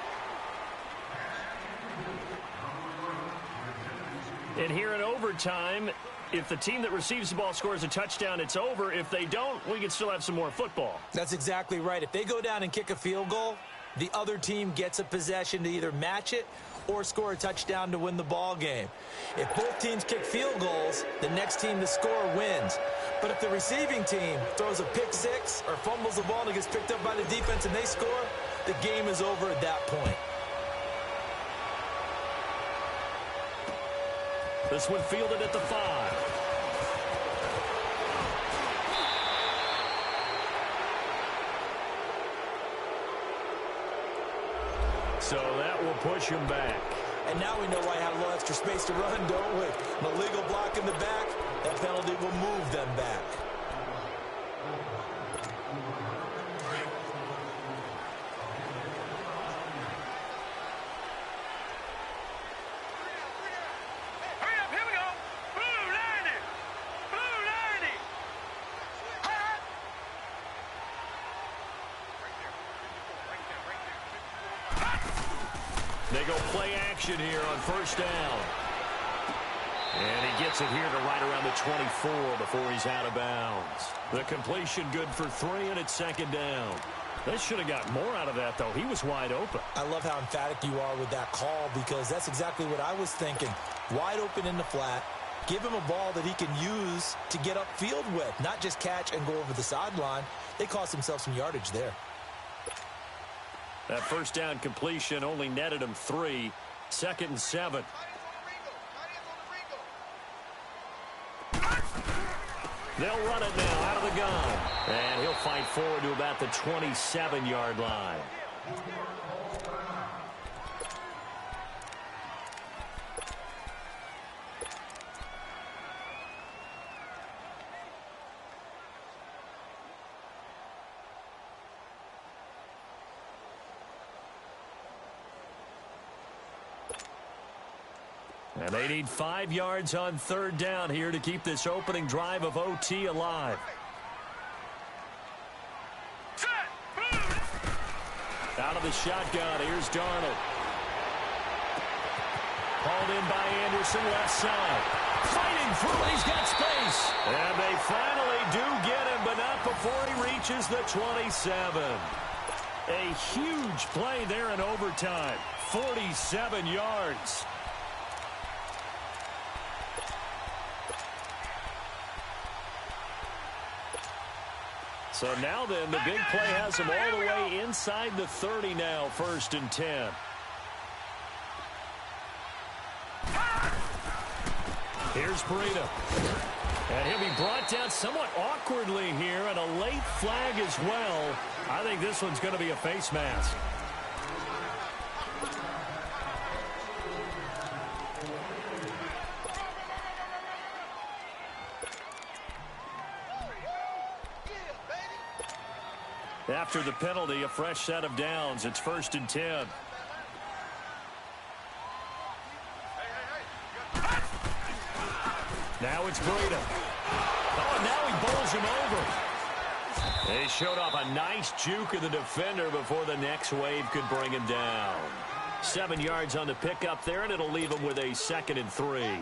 And here in overtime, if the team that receives the ball scores a touchdown, it's over. If they don't, we can still have some more football. That's exactly right. If they go down and kick a field goal, the other team gets a possession to either match it or score a touchdown to win the ball game. If both teams kick field goals, the next team to score wins. But if the receiving team throws a pick six or fumbles the ball and it gets picked up by the defense and they score, the game is over at that point. This one fielded at the 5. So that will push him back. And now we know why I had a little extra space to run, don't we? An illegal block in the back, that penalty will move them back. They go play action here on first down. And he gets it here to right around the 24 before he's out of bounds. The completion good for 3, and it's second down. They should have got more out of that, though. He was wide open. I love how emphatic you are with that call because that's exactly what I was thinking. Wide open in the flat. Give him a ball that he can use to get upfield with, not just catch and go over the sideline. They cost themselves some yardage there. That first down completion only netted him 3. Second and 7. They'll run it now out of the gun. And he'll fight forward to about the 27-yard line. And they need 5 yards on third down here to keep this opening drive of OT alive. Out of the shotgun, here's Darnold. Hauled in by Anderson, left side. Fighting through, he's got space. And they finally do get him, but not before he reaches the 27. A huge play there in overtime. 47 yards. So now then, the big play has him all the way inside the 30 now, first and 10. Here's Breida. And he'll be brought down somewhat awkwardly here, and a late flag as well. I think this one's going to be a face mask. After the penalty, a fresh set of downs. It's first and 10. Now it's Breida. Oh, and now he bowls him over. They showed off a nice juke of the defender before the next wave could bring him down. 7 yards on the pickup there, and it'll leave him with a second and 3.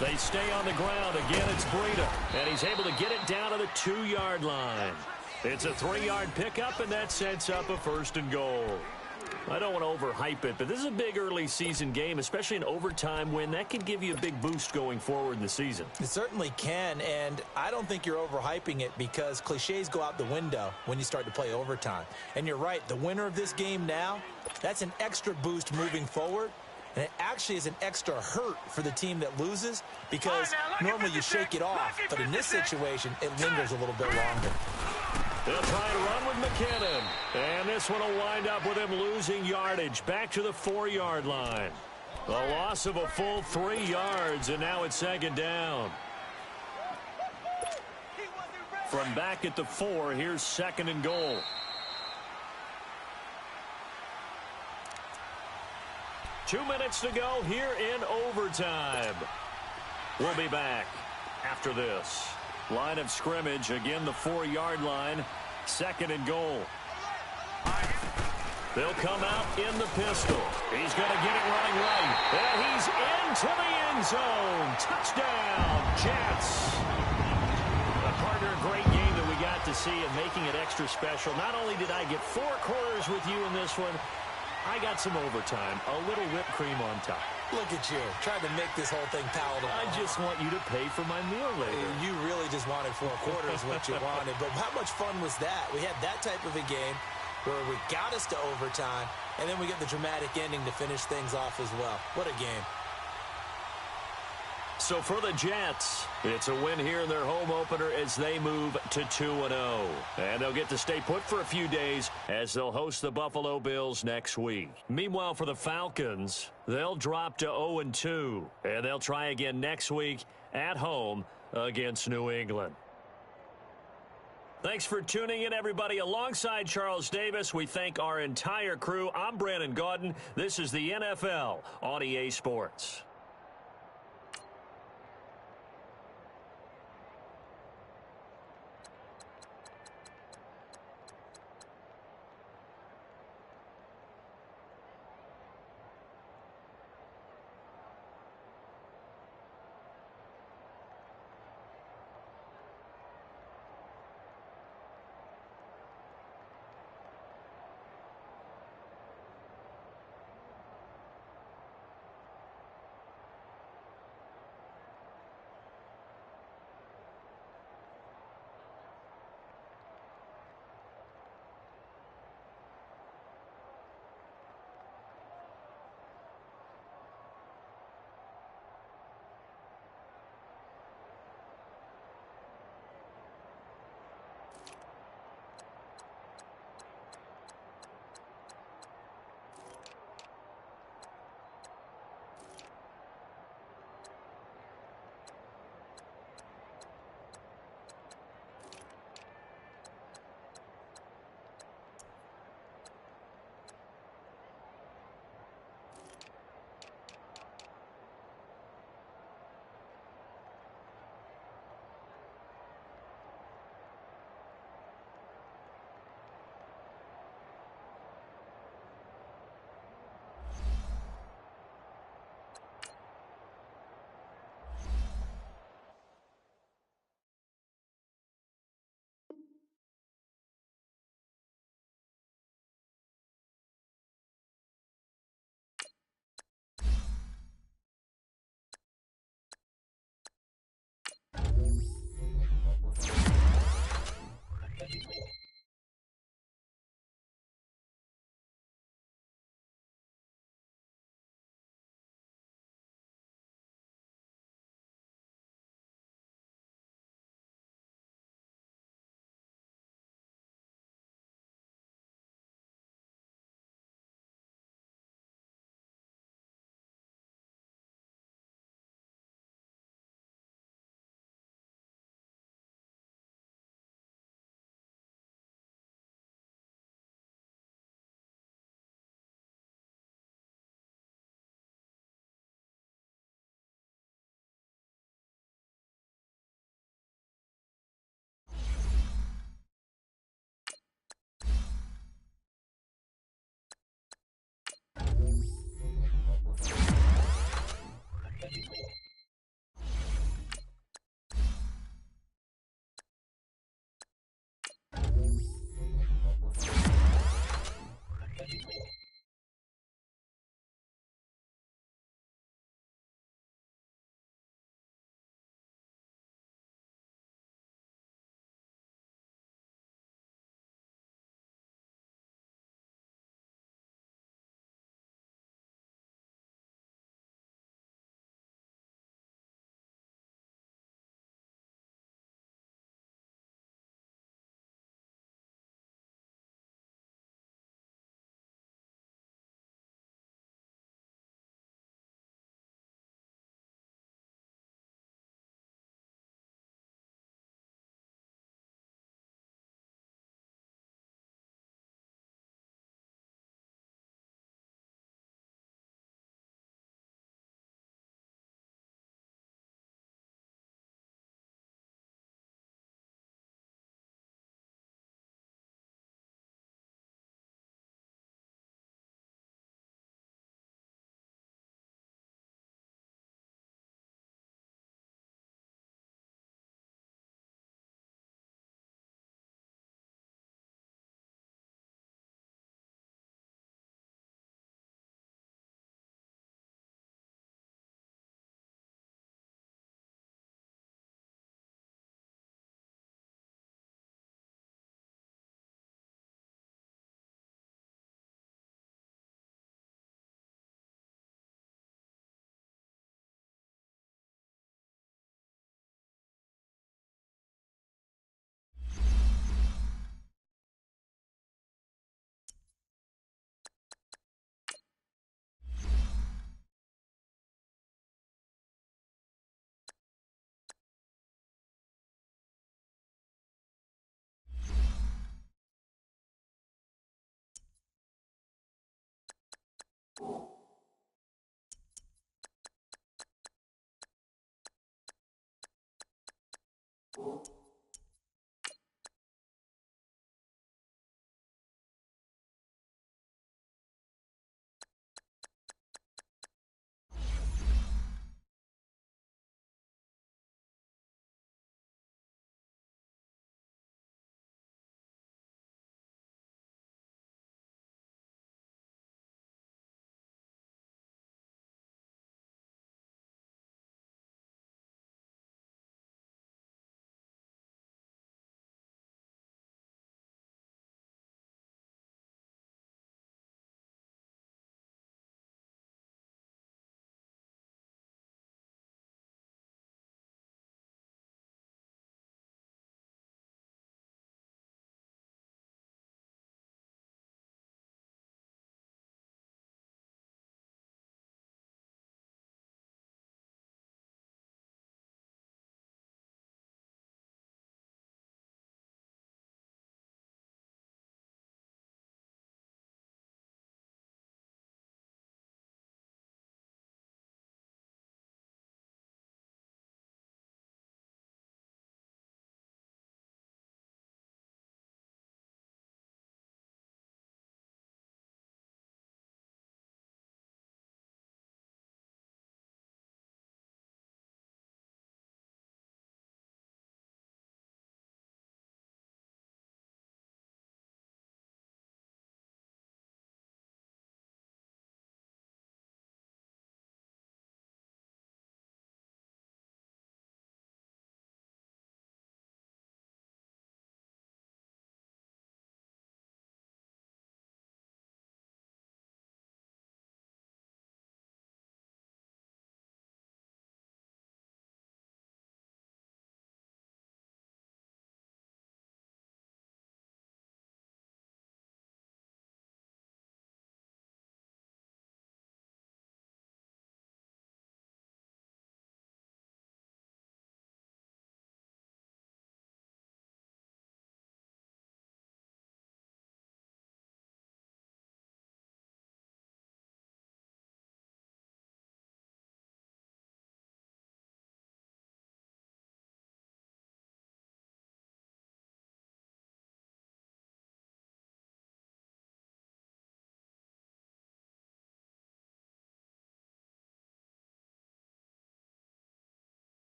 They stay on the ground. Again, it's Breida. And he's able to get it down to the 2-yard line. It's a 3-yard pickup, and that sets up a first and goal. I don't want to overhype it, but this is a big early season game, especially an overtime win. That could give you a big boost going forward in the season. It certainly can, and I don't think you're overhyping it because cliches go out the window when you start to play overtime. And you're right, the winner of this game now, that's an extra boost moving forward. And it actually is an extra hurt for the team that loses because normally you shake it off. But in this situation, it lingers a little bit longer. They'll try and run with McKinnon. And this one will wind up with him losing yardage back to the 4-yard line. A loss of a full 3 yards, and now it's second down. From back at the 4, here's second and goal. Two minutes to go here in overtime. We'll be back after this. Line of scrimmage, again the 4-yard line. Second and goal. They'll come out in the pistol. He's going to get it running right. And he's into the end zone. Touchdown, Jets. A partner, great game that we got to see and making it extra special. Not only did I get 4 quarters with you in this one, I got some overtime, a little whipped cream on top. Look at you, trying to make this whole thing palatable. I just want you to pay for my meal later. You really just wanted 4 quarters what you wanted. But how much fun was that? We had that type of a game where we got us to overtime, and then we get the dramatic ending to finish things off as well. What a game. So for the Jets, it's a win here in their home opener as they move to 2-0. And they'll get to stay put for a few days as they'll host the Buffalo Bills next week. Meanwhile, for the Falcons, they'll drop to 0-2. And they'll try again next week at home against New England. Thanks for tuning in, everybody. Alongside Charles Davis, we thank our entire crew. I'm Brandon Gaudin. This is the NFL on EA Sports.